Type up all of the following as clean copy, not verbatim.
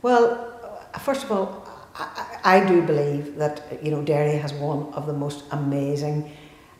Well, first of all, I do believe that, you know, Derry has one of the most amazing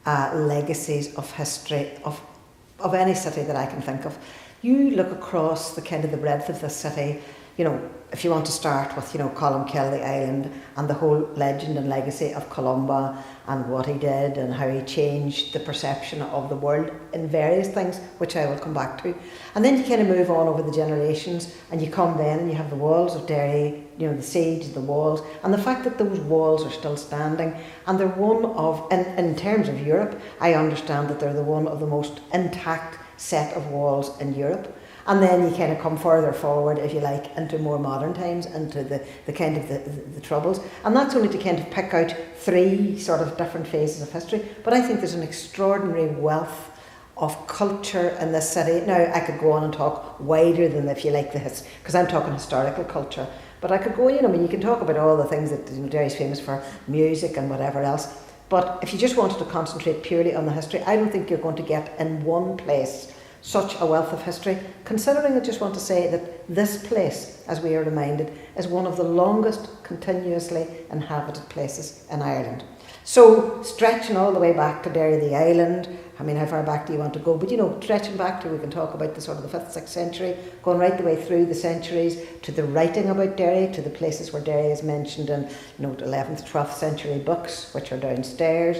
legacies of history of any city that I can think of. You look across the kind of the breadth of the city, you know, if you want to start with, you know, Columkill, the island, and the whole legend and legacy of Columba and what he did and how he changed the perception of the world in various things, which I will come back to. And then you kind of move on over the generations, and you come then and you have the walls of Derry, you know, the siege, the walls, and the fact that those walls are still standing, and they're one of, in terms of Europe, I understand that they're the one of the most intact set of walls in Europe. And then you kind of come further forward, if you like, into more modern times, into the kind of the Troubles. And that's only to kind of pick out three sort of different phases of history. But I think there's an extraordinary wealth of culture in this city. Now, I could go on and talk wider than, if you like, because I'm talking historical culture. But I could go, you know, I mean, you can talk about all the things that, you know, Derry's famous for, music and whatever else. But if you just wanted to concentrate purely on the history, I don't think you're going to get in one place such a wealth of history, considering I just want to say that this place, as we are reminded, is one of the longest continuously inhabited places in Ireland. So, stretching all the way back to Derry the island, I mean, how far back do you want to go? But, you know, stretching back to, we can talk about the sort of the 5th, 6th century, going right the way through the centuries, to the writing about Derry, to the places where Derry is mentioned in, you know, 11th, 12th century books, which are downstairs,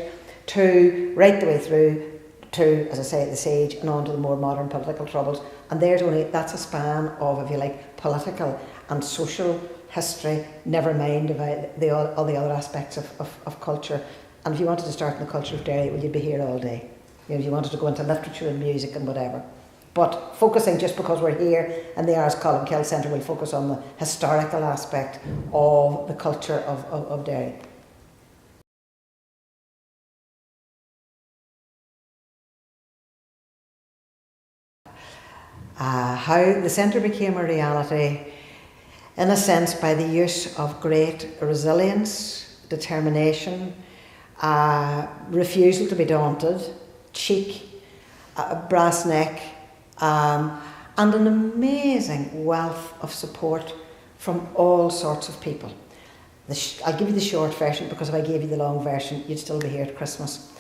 to right the way through to, as I say, the siege, and on to the more modern political troubles. And that's a span of, if you like, political and social history, never mind about all the other aspects of culture. And if you wanted to start in the culture of Derry, well, you'd be here all day. You know, if you wanted to go into literature and music and whatever. But focusing, just because we're here in the Irish Columkill Centre, we'll focus on the historical aspect of the culture of Derry. How the centre became a reality, in a sense, by the use of great resilience, determination, refusal to be daunted, cheek, brass neck, and an amazing wealth of support from all sorts of people. I'll give you the short version, because if I gave you the long version, you'd still be here at Christmas.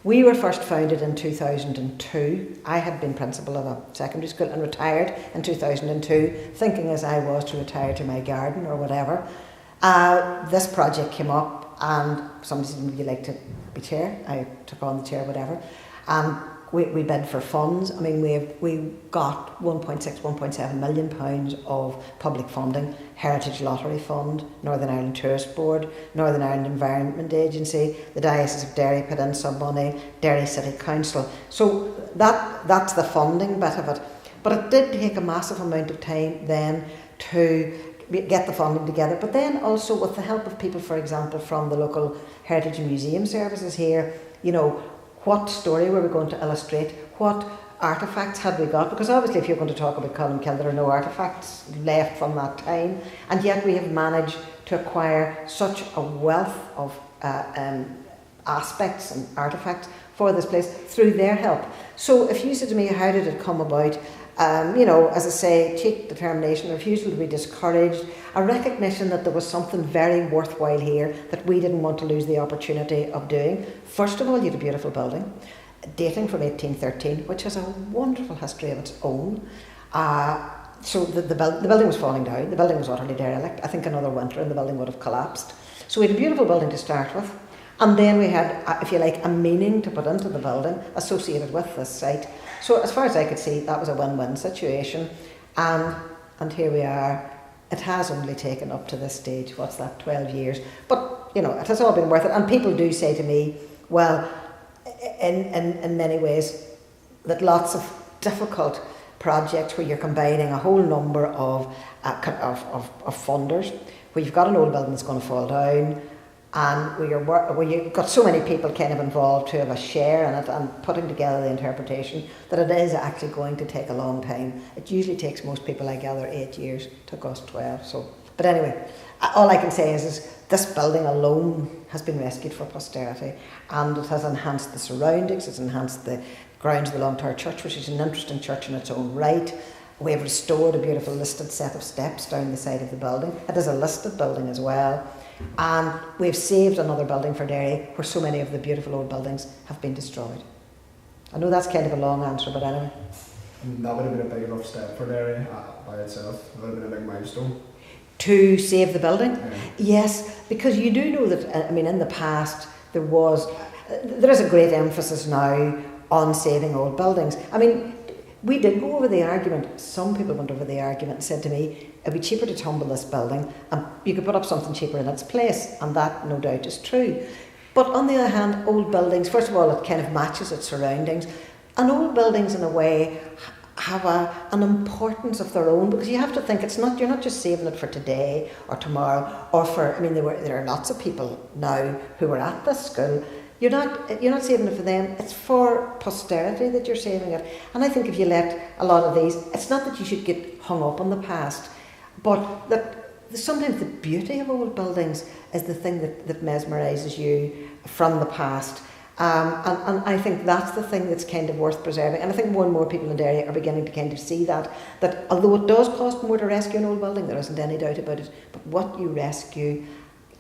We were first founded in 2002. I had been principal of a secondary school and retired in 2002, thinking as I was to retire to my garden or whatever. This project came up, and somebody said, would you like to be chair? I took on the chair, whatever. And we bid for funds. I mean, we got 1.7 million pounds of public funding, Heritage Lottery Fund, Northern Ireland Tourist Board, Northern Ireland Environment Agency, the Diocese of Derry put in some money, Derry City Council. So that's the funding bit of it. But it did take a massive amount of time then to get the funding together, but then also with the help of people, for example, from the local Heritage and Museum Services here, you know, what story were we going to illustrate? What artefacts had we got? Because obviously if you're going to talk about Columkill, there are no artefacts left from that time. And yet we have managed to acquire such a wealth of aspects and artefacts for this place through their help. So if you said to me, how did it come about? You know, as I say, cheek, determination, refusal to be discouraged, a recognition that there was something very worthwhile here that we didn't want to lose the opportunity of doing. First of all, you had a beautiful building, dating from 1813, which has a wonderful history of its own. So the building was falling down, the building was utterly derelict. I think another winter and the building would have collapsed. So we had a beautiful building to start with, and then we had, if you like, a meaning to put into the building associated with this site. So as far as I could see, that was a win-win situation, and here we are. It has only taken up to this stage, 12 years, but you know, it has all been worth it. And people do say to me, well, in many ways, that lots of difficult projects where you're combining a whole number of funders, where you've got an old building that's going to fall down, and where you've got so many people kind of involved to have a share in it and putting together the interpretation, that it is actually going to take a long time. It usually takes most people, I gather, 8 years. It took us 12. So, but anyway, all I can say is this building alone has been rescued for posterity, and it has enhanced the surroundings, it's enhanced the grounds of the Long Tower Church, which is an interesting church in its own right. We have restored a beautiful listed set of steps down the side of the building. It is a listed building as well. And we've saved another building for Derry where so many of the beautiful old buildings have been destroyed. I know that's kind of a long answer, but anyway. And that would have been a big enough step for Derry by itself. That would have been a big milestone. To save the building? Yeah. Yes, because you do know that, I mean, in the past there is a great emphasis now on saving old buildings. I mean, we did go over the argument. Some people went over the argument and said to me, it'd be cheaper to tumble this building and you could put up something cheaper in its place, and that no doubt is true. But on the other hand, old buildings, first of all, it kind of matches its surroundings, and old buildings in a way have an importance of their own, because you have to think you're not just saving it for today or tomorrow or for, I mean, there are lots of people now who were at this school. You're not saving it for them, it's for posterity that you're saving it. And I think if you let a lot of these, it's not that you should get hung up on the past, but that sometimes the beauty of old buildings is the thing that mesmerises you from the past. And I think that's the thing that's kind of worth preserving. And I think more and more people in Derry are beginning to kind of see that although it does cost more to rescue an old building, there isn't any doubt about it, but what you rescue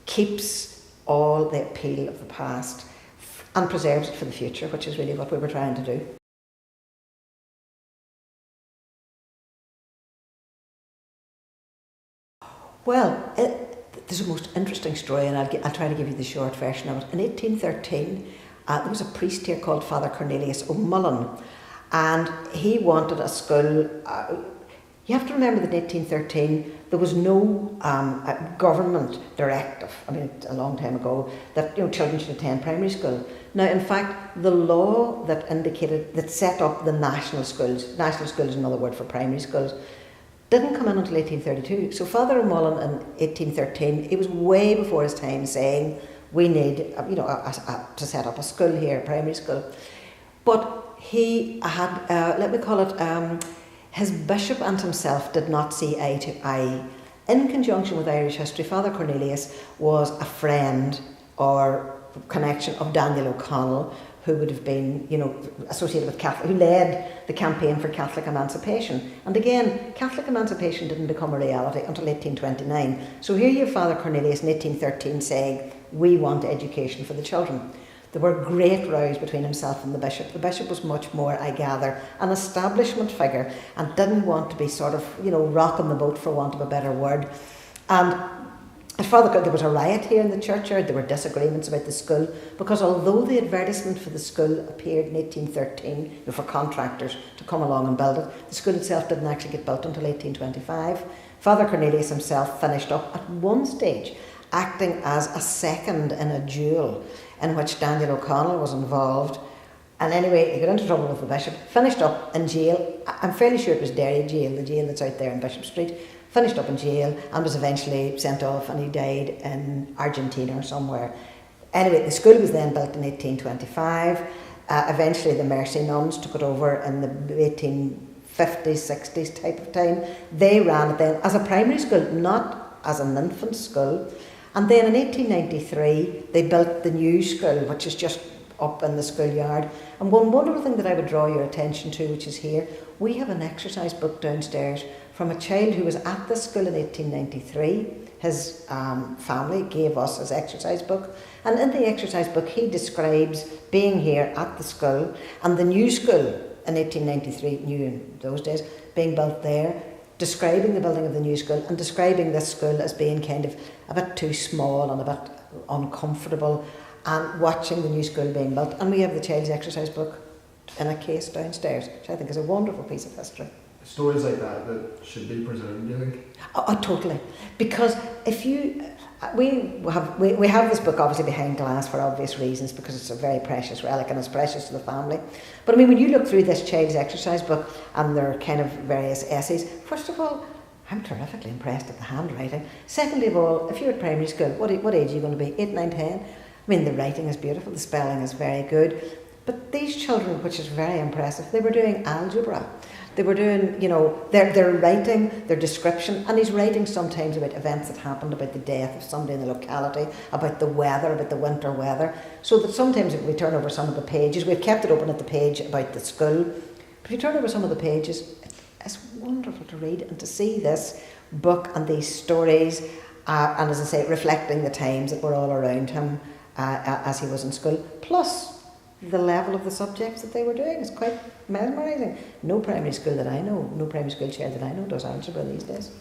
keeps all the appeal of the past and preserves it for the future, which is really what we were trying to do. Well, there's a most interesting story, and I'll try to give you the short version of it. In 1813, there was a priest here called Father Cornelius O'Mullen, and he wanted a school. You have to remember that in 1813 there was no government directive, I mean a long time ago, that children should attend primary school. Now in fact the law that set up the national schools is another word for primary schools, didn't come in until 1832. So Father O'Mullen in 1813, he was way before his time saying we need to set up a school here, a primary school. But he had, his bishop and himself did not see eye to eye. In conjunction with Irish history, Father Cornelius was a friend or connection of Daniel O'Connell, who would have been, associated with Catholic, who led the campaign for Catholic emancipation. And again, Catholic emancipation didn't become a reality until 1829. So here you have Father Cornelius in 1813 saying, we want education for the children. There were great rows between himself and the bishop. The bishop was much more, I gather, an establishment figure and didn't want to be sort of, rocking the boat, for want of a better word. And there was a riot here in the churchyard. There were disagreements about the school, because although the advertisement for the school appeared in 1813 for contractors to come along and build it, the school itself didn't actually get built until 1825. Father Cornelius himself finished up at one stage acting as a second in a duel in which Daniel O'Connell was involved. And anyway, he got into trouble with the bishop, finished up in jail. I'm fairly sure it was Derry Jail, the jail that's out there in Bishop Street. Finished up in jail and was eventually sent off, and he died in Argentina or somewhere. Anyway, the school was then built in 1825. Eventually the Mercy nuns took it over in the 1850s, 60s type of time. They ran it then as a primary school, not as an infant school. And then in 1893 they built the new school, which is just up in the schoolyard. And one wonderful thing that I would draw your attention to, which is here, we have an exercise book downstairs from a child who was at this school in 1893. His family gave us his exercise book, and in the exercise book he describes being here at the school and the new school in 1893, new in those days, being built there, describing the building of the new school and describing this school as being kind of a bit too small and a bit uncomfortable, and watching the new school being built. And we have the child's exercise book in a case downstairs, which I think is a wonderful piece of history. Stories like that should be preserved, do you think? Oh, totally. Because if you, we have this book obviously behind glass for obvious reasons, because it's a very precious relic and it's precious to the family. But I mean, when you look through this child's exercise book and their kind of various essays, first of all, I'm terrifically impressed at the handwriting. Secondly of all, if you're at primary school, what age are you going to be? 8, 9, 10? I mean, the writing is beautiful, the spelling is very good. But these children, which is very impressive, they were doing algebra. They were doing, their writing, their description, and he's writing sometimes about events that happened, about the death of somebody in the locality, about the weather, about the winter weather. So that sometimes if we turn over some of the pages, we've kept it open at the page about the school, but if you turn over some of the pages, it's wonderful to read and to see this book and these stories, and as I say, reflecting the times that were all around him as he was in school, plus the level of the subjects that they were doing is quite mesmerising. No primary school that I know, no primary school child that I know does algebra these days.